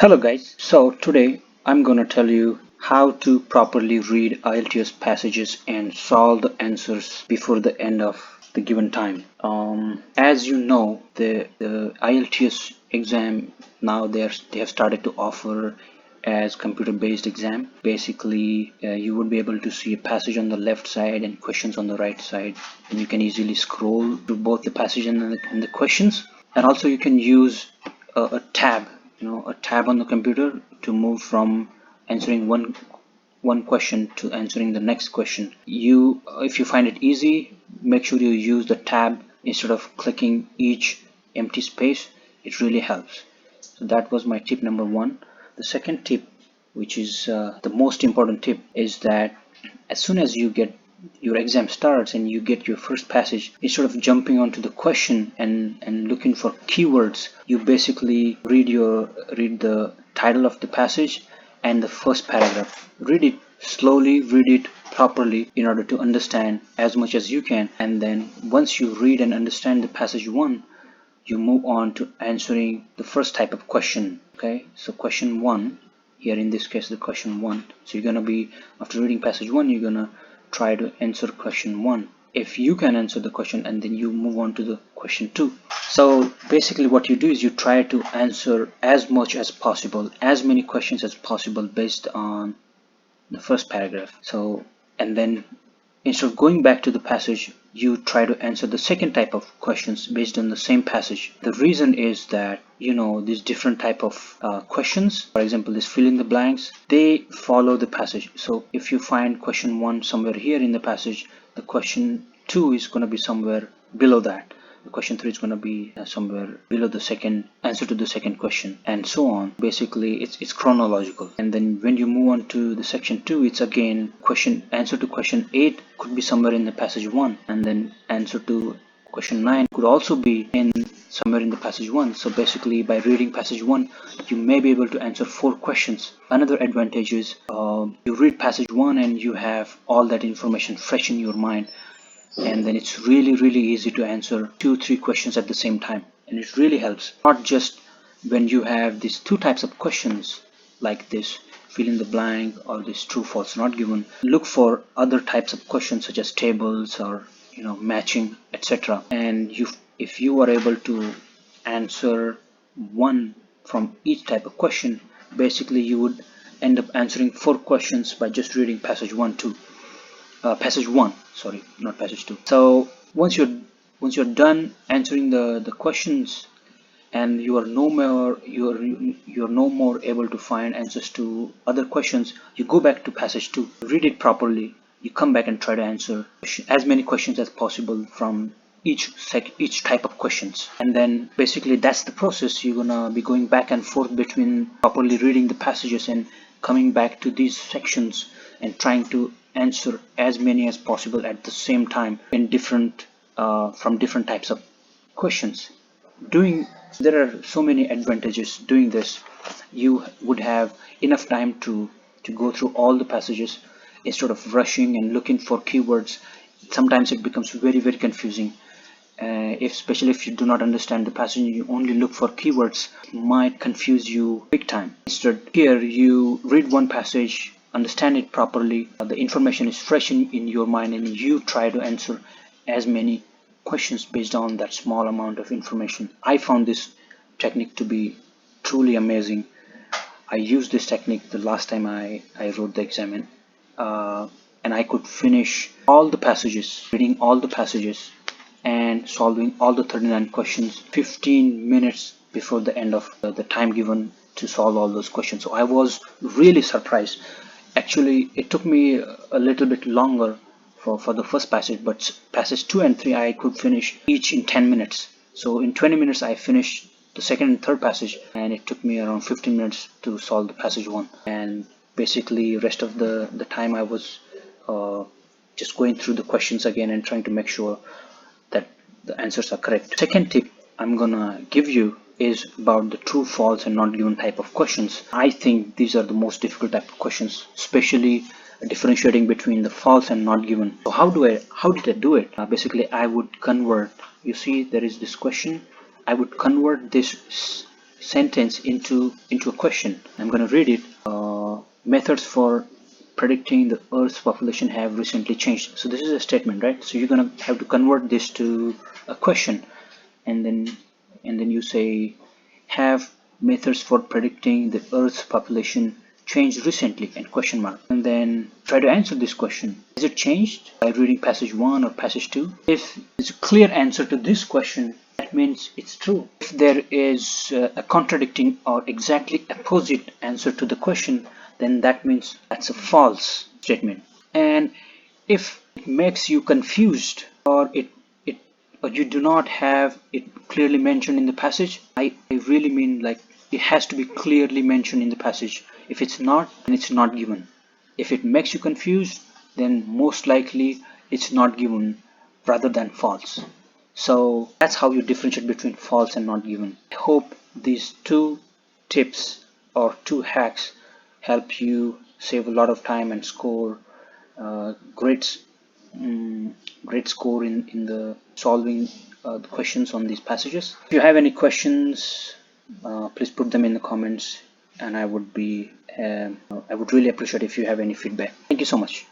Hello guys, so today I'm gonna tell you how to properly read IELTS passages and solve the answers before the end of the given time. As you know, the IELTS exam now they have started to offer as computer-based exam. Basically, you would be able to see a passage on the left side and questions on the right side, and you can easily scroll through both the passage and the questions. And also you can use a tab, a tab on the computer to move from answering one question to answering the next question. If you find it easy, make sure you use the tab instead of clicking each empty space. It really helps. So that was my tip number one. The second tip, which is the most important tip, is that as soon as your exam starts and you get your first passage, instead of jumping onto the question and looking for keywords, you basically read the title of the passage and the first paragraph. Read it slowly, read it properly in order to understand as much as you can, and then once you read and understand the passage one, you move on to answering the first type of question. Okay, so question one, here in this case the question one, so you're gonna be, after reading passage one, you're gonna try to answer question one. If you can answer the question, and then you move on to the question two. So basically what you do is you try to answer as much as possible, as many questions as possible based on the first paragraph. So, and then instead of going back to the passage, you try to answer the second type of questions based on the same passage. The reason is that, these different type of questions, for example, this fill in the blanks, they follow the passage. So if you find question one somewhere here in the passage, the question two is going to be somewhere below that. The question 3 is going to be somewhere below the second answer to the second question, and so on. Basically it's chronological. And then when you move on to the section 2, it's again answer to question 8 could be somewhere in the passage 1, and then answer to question 9 could also be in somewhere in the passage 1. So basically by reading passage 1, you may be able to answer 4 questions. Another advantage is you read passage 1 and you have all that information fresh in your mind, and then it's really easy to answer 2-3 questions at the same time. And it really helps, not just when you have these two types of questions like this fill in the blank or this true false not given. Look for other types of questions such as tables or matching, etc. And if you are able to answer one from each type of question, basically you would end up answering 4 questions by just reading passage 1 passage 1, sorry, not passage 2. So once you're done answering the questions, and you're no more able to find answers to other questions, you go back to passage 2, read it properly, you come back and try to answer as many questions as possible from each type of questions. And then basically that's the process. You're gonna be going back and forth between properly reading the passages and coming back to these sections and trying to answer as many as possible at the same time in from different types of questions. There are so many advantages doing this. You would have enough time to go through all the passages instead of rushing and looking for keywords. Sometimes it becomes very confusing. Especially if you do not understand the passage, you only look for keywords, it might confuse you big time. Instead, here you read one passage, understand it properly, the information is fresh in your mind, and you try to answer as many questions based on that small amount of information. I found this technique to be truly amazing. I used this technique the last time I wrote the exam, and I could finish all the passages, reading all the passages and solving all the 39 questions 15 minutes before the end of the time given to solve all those questions. So I was really surprised. Actually, it took me a little bit longer for the first passage, but passage 2 and 3 I could finish each in 10 minutes. So in 20 minutes I finished the second and third passage, and it took me around 15 minutes to solve the passage 1. And basically rest of the time I was just going through the questions again and trying to make sure that the answers are correct. Second tip I'm gonna give you is about the true, false, and not given type of questions. I think these are the most difficult type of questions, especially differentiating between the false and not given. So how did I do it? Basically I would convert, you see there is this question, I would convert this sentence into a question. I'm going to read it. Methods for predicting the Earth's population have recently changed. So this is a statement, right? So you're going to have to convert this to a question, and then you say, have methods for predicting the Earth's population changed recently, and question mark, and then try to answer this question. Is it changed by reading passage 1 or passage 2? If it's a clear answer to this question, that means it's true. If there is a contradicting or exactly opposite answer to the question, then that means that's a false statement. And if it makes you confused, or but you do not have it clearly mentioned in the passage, I really mean like it has to be clearly mentioned in the passage. If it's not, then it's not given. If it makes you confused, then most likely it's not given rather than false. So that's how you differentiate between false and not given. I hope these two tips or two hacks help you save a lot of time and score great score in the solving the questions on these passages. If you have any questions, please put them in the comments, and I would really appreciate if you have any feedback. Thank you so much.